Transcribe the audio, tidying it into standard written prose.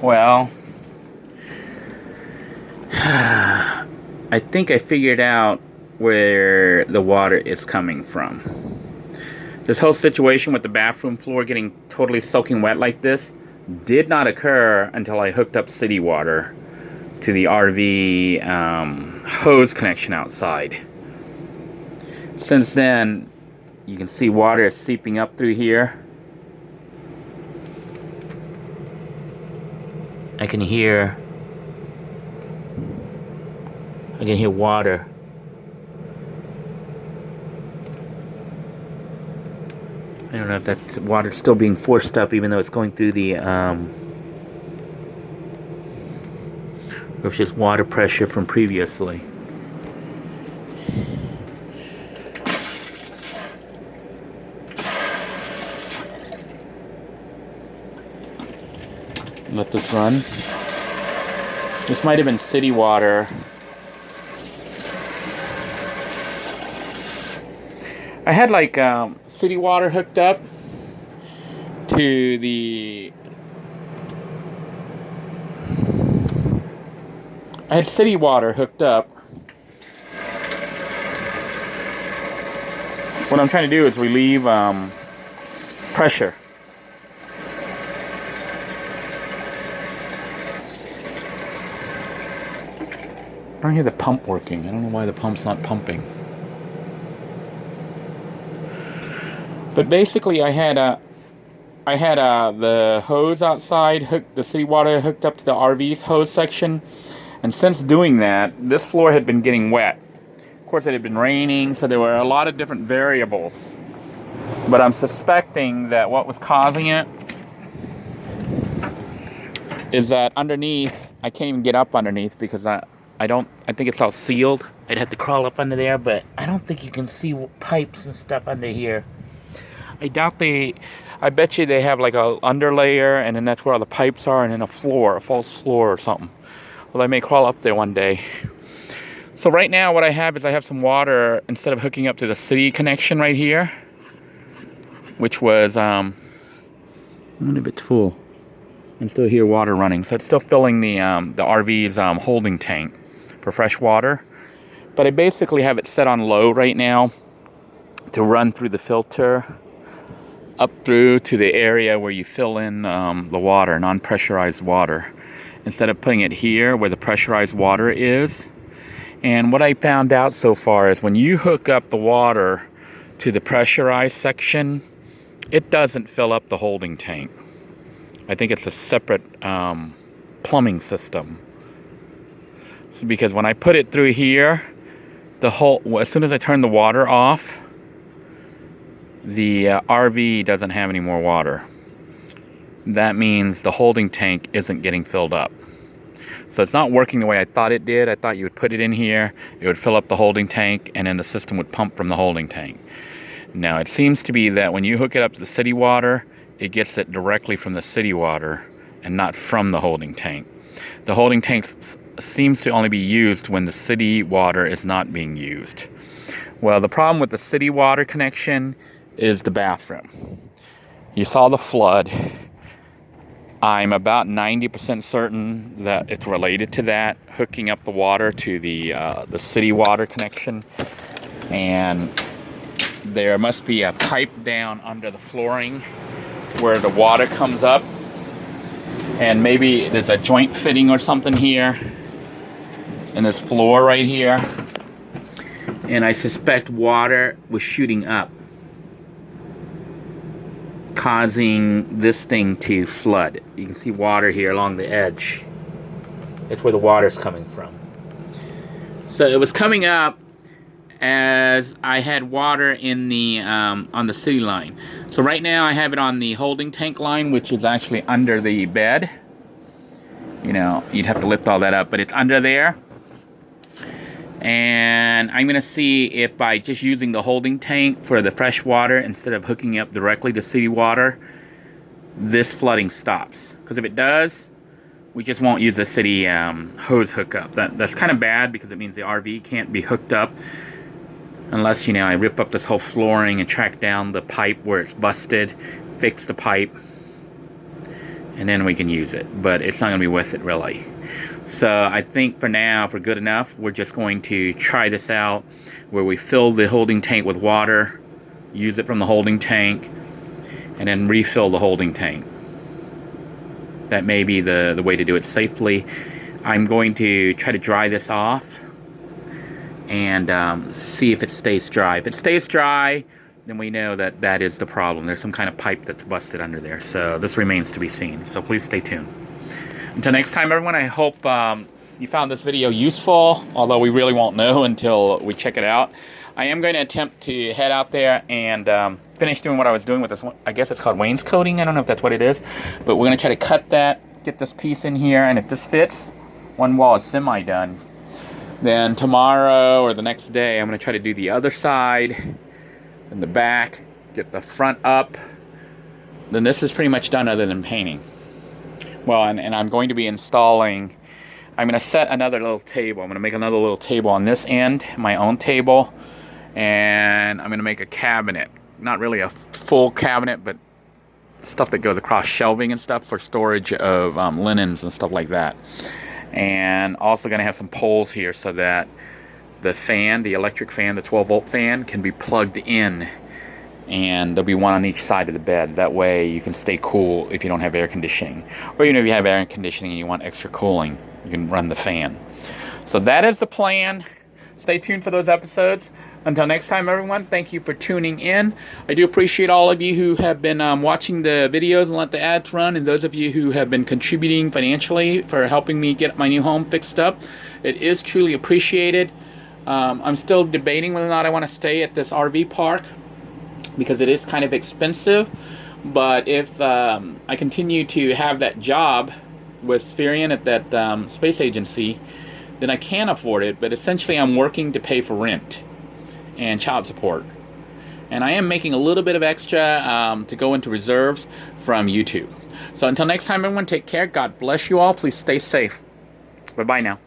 Well, I think I figured out where the water is coming from. This whole situation with the bathroom floor getting totally soaking wet like this did not occur until I hooked up city water to the RV hose connection outside. Since then, you can see water is seeping up through here. I can hear water. I don't know if that water's still being forced up, even though it's going through the, or if it's just water pressure from previously. Let this run. This might have been city water. I had like city water hooked up to the... I had city water hooked up. What I'm trying to do is relieve pressure. I don't hear the pump working. I don't know why the pump's not pumping. But basically, I had the hose outside, the city water hooked up to the RV's hose section, and since doing that, this floor had been getting wet. Of course, it had been raining, so there were a lot of different variables. But I'm suspecting that what was causing it is that underneath, I can't even get up underneath because I think it's all sealed. I'd have to crawl up under there, but I don't think you can see pipes and stuff under here. I bet you they have like a underlayer, and then that's where all the pipes are, and then a false floor or something. Well, I may crawl up there one day. So right now what I have is I have some water, instead of hooking up to the city connection right here, which was, I wonder if it's full. I can still hear water running. So it's still filling the RV's holding tank for fresh water. But I basically have it set on low right now to run through the filter up through to the area where you fill in the water, non-pressurized water, instead of putting it here where the pressurized water is. And what I found out so far is when you hook up the water to the pressurized section, it doesn't fill up the holding tank. I think it's a separate plumbing system. So because when I put it through here, as soon as I turn the water off, the RV doesn't have any more water. That means the holding tank isn't getting filled up. So it's not working the way I thought it did. I thought you would put it in here, it would fill up the holding tank, and then the system would pump from the holding tank. Now it seems to be that when you hook it up to the city water, it gets it directly from the city water and not from the holding tank. The holding tank seems to only be used when the city water is not being used. Well, the problem with the city water connection is the bathroom. You saw the flood. I'm about 90% certain that it's related to that, hooking up the water to the city water connection. And there must be a pipe down under the flooring where the water comes up. And maybe there's a joint fitting or something here in this floor right here. And I suspect water was shooting up, causing this thing to flood. You can see water here along the edge. That's where the water's coming from. So it was coming up as I had water in the on the city line. So right now I have it on the holding tank line, which is actually under the bed. You know, you'd have to lift all that up, but it's under there. And I'm gonna see if by just using the holding tank for the fresh water instead of hooking up directly to city water, this flooding stops. Because if it does, we just won't use the city hose hookup. That's kind of bad because it means the RV can't be hooked up unless, you know, I rip up this whole flooring and track down the pipe where it's busted, fix the pipe, and then we can use it. But it's not going to be worth it, really. So I think for now, for good enough, we're just going to try this out, where we fill the holding tank with water, use it from the holding tank, and then refill the holding tank. That may be the way to do it safely. I'm going to try to dry this off and see if it stays dry. If it stays dry, then we know that that is the problem. There's some kind of pipe that's busted under there. So this remains to be seen. So please stay tuned. Until next time, everyone, I hope you found this video useful, although we really won't know until we check it out. I am going to attempt to head out there and finish doing what I was doing with this one. I guess it's called wainscoting. I don't know if that's what it is. But we're going to try to cut that, get this piece in here, and if this fits, one wall is semi-done. Then tomorrow or the next day, I'm going to try to do the other side and the back, get the front up. Then this is pretty much done other than painting. Well, and I'm going to be installing, I'm going to set another little table. I'm going to make another little table on this end, my own table. And I'm going to make a cabinet. Not really a full cabinet, but stuff that goes across shelving and stuff for storage of linens and stuff like that. And also going to have some poles here so that the fan, the electric fan, the 12-volt fan, can be plugged in. And there'll be one on each side of the bed. That way you can stay cool if you don't have air conditioning. Or even if you have air conditioning and you want extra cooling, you can run the fan. So that is the plan. Stay tuned for those episodes. Until next time, everyone, thank you for tuning in. I do appreciate all of you who have been watching the videos and let the ads run, and those of you who have been contributing financially for helping me get my new home fixed up. It is truly appreciated. I'm still debating whether or not I want to stay at this RV park, because it is kind of expensive. But if I continue to have that job with Spherian at that space agency, then I can afford it. But essentially I'm working to pay for rent and child support. And I am making a little bit of extra to go into reserves from YouTube. So until next time, everyone, take care. God bless you all. Please stay safe. Bye-bye now.